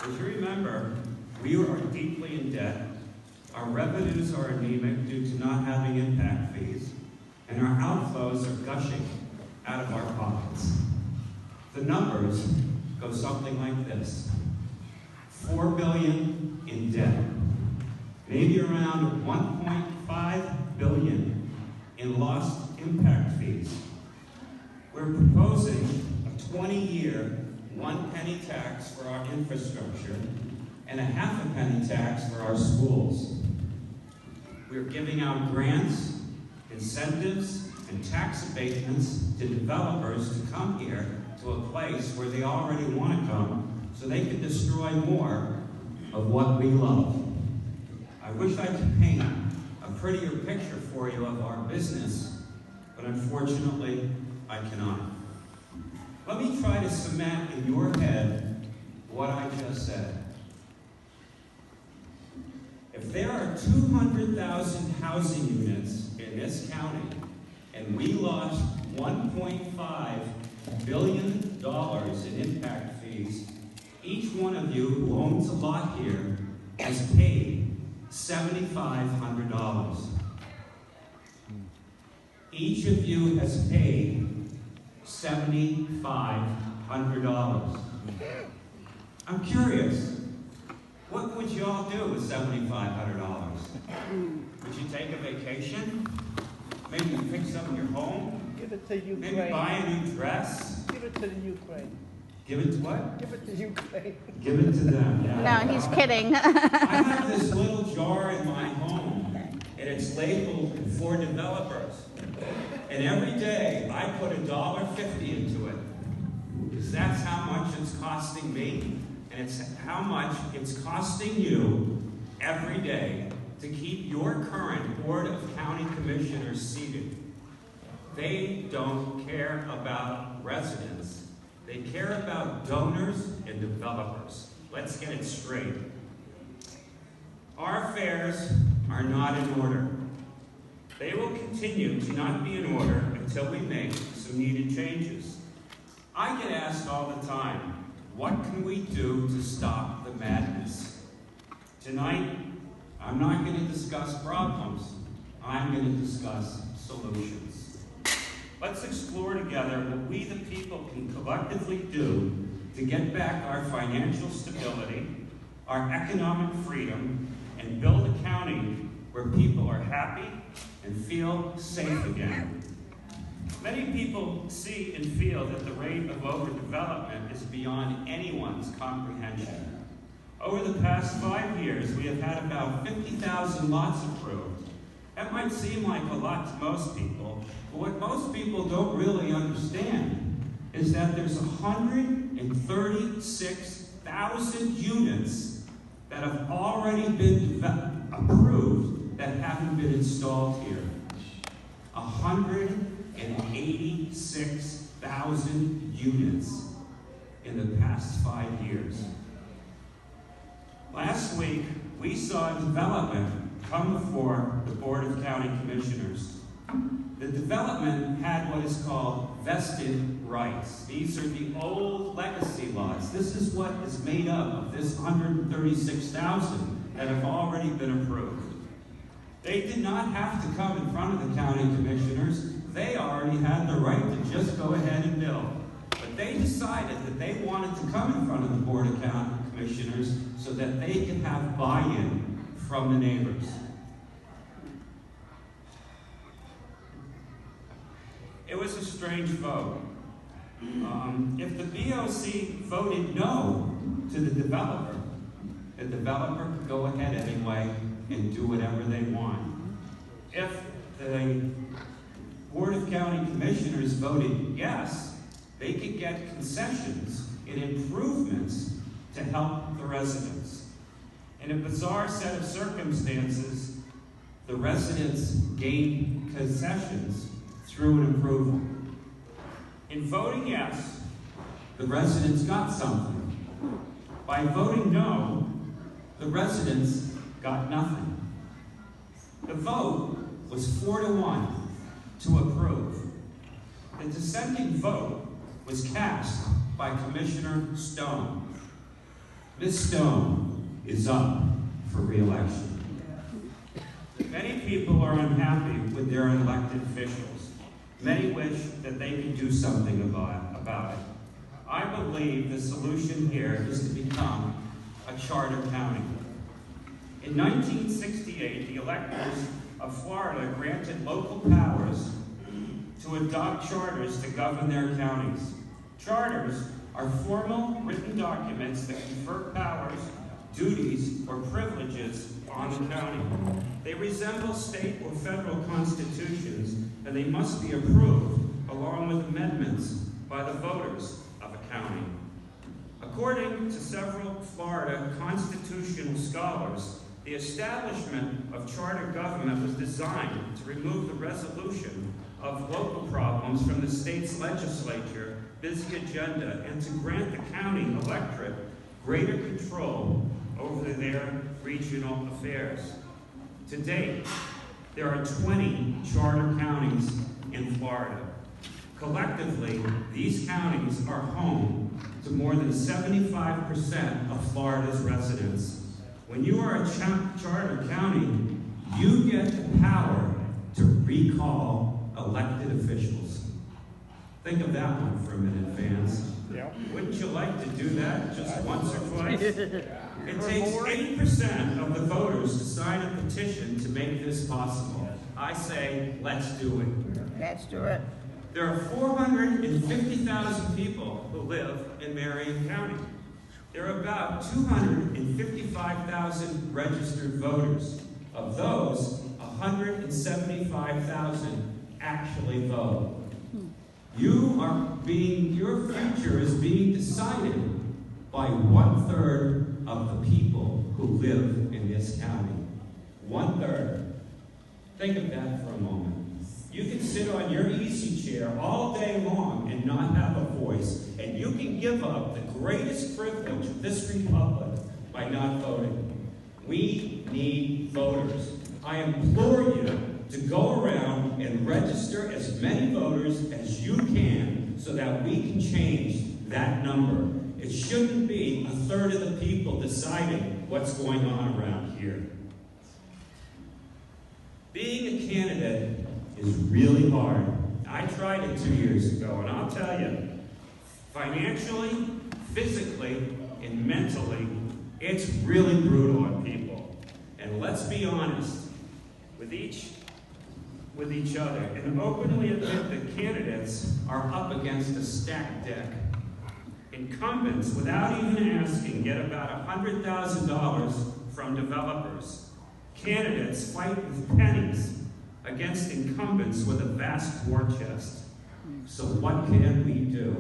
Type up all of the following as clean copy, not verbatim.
As you remember, we are deeply in debt, our revenues are anemic due to not having impact fees, and our outflows are gushing out of our pockets. The numbers go something like this: $4 billion in debt, maybe around $1.5 billion in lost impact fees. We're proposing a 20-year, 1 penny tax for our infrastructure and a half a penny tax for our schools. We're giving out grants, incentives, and tax abatements to developers to come here to a place where they already want to come so they can destroy more of what we love. I wish I could paint a prettier picture for you of our business, but unfortunately, I cannot. Let me try to cement in your head what I just said. If there are 200,000 housing units in this county, and we lost $1.5 billion in impact fees, each one of you who owns a lot here has paid $7,500. Each of you has paid $7,500. I'm curious, what would you all do with $7,500? Would you take a vacation? Maybe fix up your home? Give it to Ukraine. Maybe buy a new dress? Give it to the Ukraine. Give it to what? Give it to Ukraine. Give it to them, yeah. No, he's kidding. I have this little jar in my home, and it's labeled for developers. And every day, I put $1.50 into it, because that's how much it's costing me, and it's how much it's costing you every day to keep your current Board of County Commissioners seated. They don't care about residents. They care about donors and developers. Let's get it straight. Our affairs are not in order. They will continue to not be in order until we make some needed changes. I get asked all the time, what can we do to stop the madness? Tonight, I'm not going to discuss problems. I'm going to discuss solutions. Let's explore together what we the people can collectively do to get back our financial stability, our economic freedom, and build a county where people are happy and feel safe again. Many people see and feel that the rate of overdevelopment is beyond anyone's comprehension. Over the past 5 years, we have had about 50,000 lots approved. That might seem like a lot to most people, but what most people don't really understand is that there's 136,000 units that have already been approved that haven't been installed here. 186,000 units in the past 5 years. Last week, we saw a development come before the Board of County Commissioners. The development had what is called vested rights. These are the old legacy lots. This is what is made up of this 136,000 that have already been approved. They did not have to come in front of the county commissioners. They already had the right to just go ahead and build. But they decided that they wanted to come in front of the Board of County Commissioners so that they could have buy-in from the neighbors. It was a strange vote. If the BOC voted no to the developer could go ahead anyway and do whatever they want. If the Board of County Commissioners voted yes, they could get concessions and improvements to help the residents. In a bizarre set of circumstances, the residents gained concessions through an approval. In voting yes, the residents got something. By voting no, the residents got nothing. The vote was 4-1 to approve. The dissenting vote was cast by Commissioner Stone. Ms. Stone is up for re-election. Many people are unhappy with their elected officials. Many wish that they could do something about it. I believe the solution here is to become a charter county. In 1968, the electors of Florida granted local powers to adopt charters to govern their counties. Charters are formal written documents that confer powers, duties, or privileges on the county. They resemble state or federal constitutions, and they must be approved along with amendments by the voters of a county. According to several Florida constitutional scholars, the establishment of charter government was designed to remove the resolution of local problems from the state's legislature, busy agenda, and to grant the county electorate greater control over their regional affairs. To date, there are 20 charter counties in Florida. Collectively, these counties are home to more than 75% of Florida's residents. When you are a charter county, you get the power to recall elected officials. Think of that one for a minute, fans. Wouldn't you like to do that just once or twice? It takes 80% of the voters to sign a petition to make this possible. I say, let's do it. Let's do it. There are 450,000 people who live in Marion County. There are about 255,000 registered voters. Of those, 175,000 actually vote. Your future is being decided by 1/3 of the people who live in this county. 1/3. Think of that for a moment. You can sit on your easy chair all day long and not have a voice, and you can give up the greatest privilege of this republic by not voting. We need voters. I implore you to go around and register as many voters as you can so that we can change that number. It shouldn't be 1/3 of the people deciding what's going on around here. Being a candidate is really hard. I tried it 2 years ago, and I'll tell you, financially, physically, and mentally, it's really brutal on people. And let's be honest with each other and openly admit that candidates are up against a stacked deck. Incumbents, without even asking, get about $100,000 from developers. Candidates fight with pennies against incumbents with a vast war chest. So what can we do?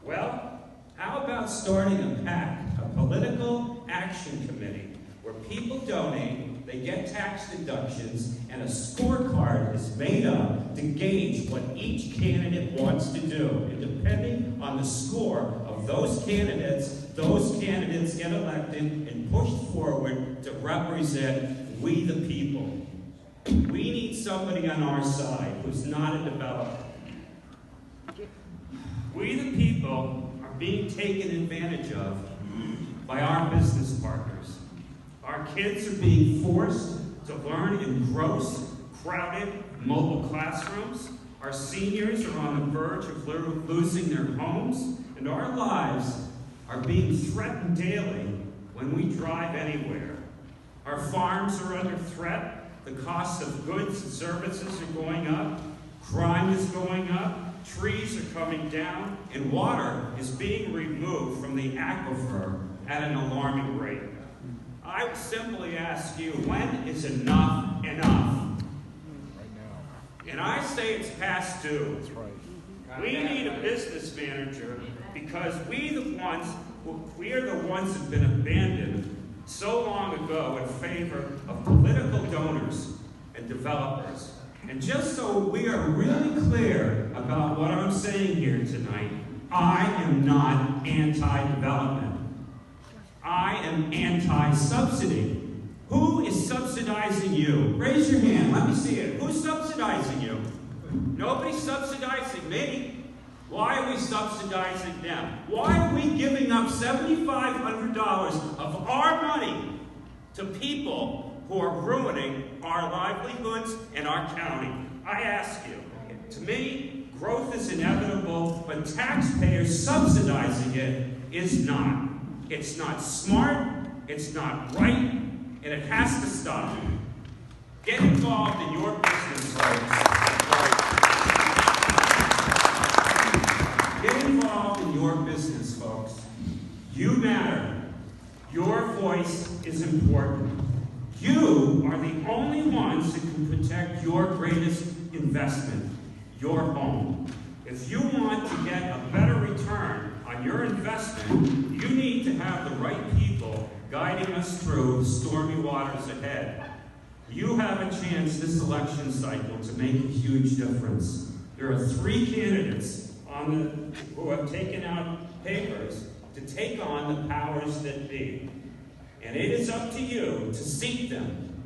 Well, how about starting a PAC, a political action committee, where people donate, they get tax deductions, and a scorecard is made up to gauge what each candidate wants to do. And depending on the score of those candidates get elected and pushed forward to represent we the people. We need somebody on our side who's not a developer. We the people are being taken advantage of by our business partners. Our kids are being forced to learn in gross, crowded, mobile classrooms. Our seniors are on the verge of losing their homes, and our lives are being threatened daily when we drive anywhere. Our farms are under threat. The cost of goods and services are going up. Crime is going up. Trees are coming down. And water is being removed from the aquifer at an alarming rate. I would simply ask you, when is enough enough? And I say it's past due. That's right. We need a business manager because we are the ones who've been abandoned so long ago in favor of political donors and developers. And just so we are really clear about what I'm saying here tonight, I am not anti-development. I am anti-subsidy. Who is subsidizing you? Raise your hand. Let me see it. Who's subsidizing you? Nobody's subsidizing me. Why are we subsidizing them? Why are we giving up $7,500 to people who are ruining our livelihoods and our county. I ask you, to me, growth is inevitable, but taxpayers subsidizing it is not. It's not smart, it's not right, and it has to stop. Get involved in your business, folks. Get involved in your business, folks. You matter. Your voice is important. You are the only ones that can protect your greatest investment, your home. If you want to get a better return on your investment, you need to have the right people guiding us through the stormy waters ahead. You have a chance this election cycle to make a huge difference. There are 3 candidates who have taken out papers to take on the powers that be. And it is up to you to seek them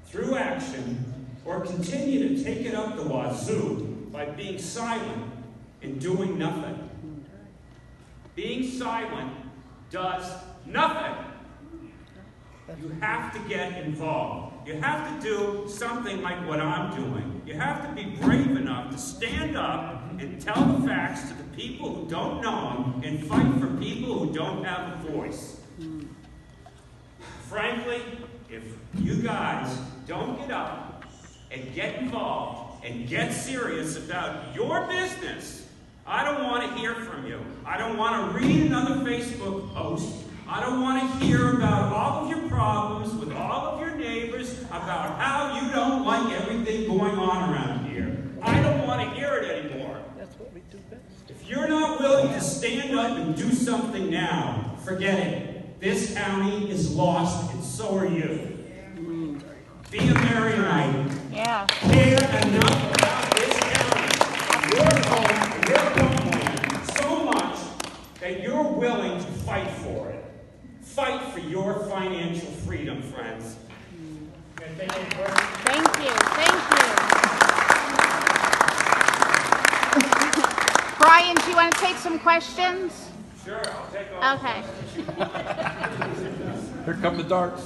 through action or continue to take it up the wazoo by being silent and doing nothing. Being silent does nothing. You have to get involved. You have to do something like what I'm doing. You have to be brave enough to stand up and tell the facts to the people who don't know them and fight for people who don't have a voice. Frankly, if you guys don't get up and get involved and get serious about your business, I don't want to hear from you. I don't want to read another Facebook post. I don't want to hear about all of your problems with all of your neighbors, about how you don't like everything going on around here. I don't want to hear it anymore. That's what we do best. If you're not willing to stand up and do something now, forget it. This county is lost, and so are you. Be a Marionite. Yeah. Care enough about this county, your home, and your homeland, so much that you're willing to fight for it. Fight for your financial freedom, friends. Thank you. Thank you. Brian, do you want to take some questions? Sure, I'll take all. Okay. Here come the darts.